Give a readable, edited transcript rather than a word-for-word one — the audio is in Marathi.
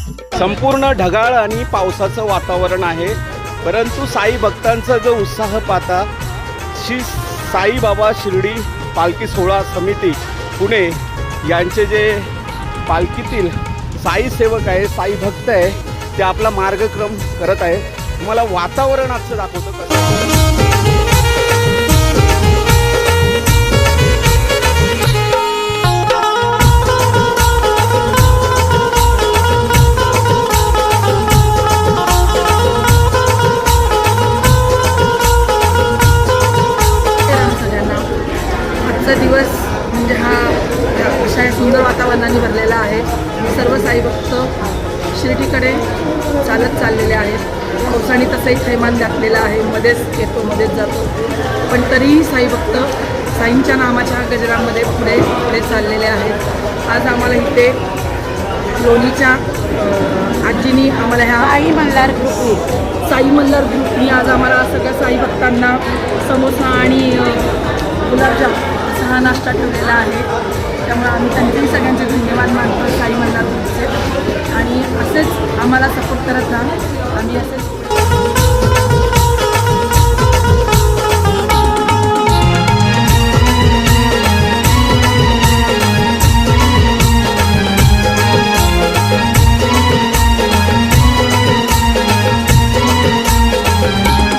संपूर्ण ढगाळ आणि पावसाचं वातावरण आहे, परंतु साई भक्तांचा जो उत्साह पाहता श्री साईबाबा शिर्डी पालखी सोहळा समिती पुणे यांचे जे पालखीतील साई सेवक आहे, साई भक्त आहे, ते आपला मार्गक्रम करत आहे. तुम्हाला वातावरण आजचं दाखवतो कसं. आजचा दिवस म्हणजे हा अशा सुंदर वातावरणाने भरलेला आहे. सर्व साई भक्त शिर्डीकडे चालत चाललेले आहेत. पावसाने तसंही थैमान घातलेलं आहे, मध्येच येतो मध्येच जातो, पण तरीही साई भक्त साईंच्या नामाच्या गजरामध्ये पुढे पुढे चाललेले आहेत. आज आम्हाला इथे लोणीच्या आजीनी आम्हाला ह्या साई मल्हार ग्रुपनी आज आम्हाला सगळ्या साई भक्तांना समोसा आणि गुलाबजाम असा हा नाश्ता ठेवलेला आहे. त्यामुळे आम्ही त्यांचे सगळ्यांचे धन्यवाद मानतो साई मल्हार ग्रुपचे. आणि असेच आम्हाला सपोर्ट करत राहा. आम्ही असेच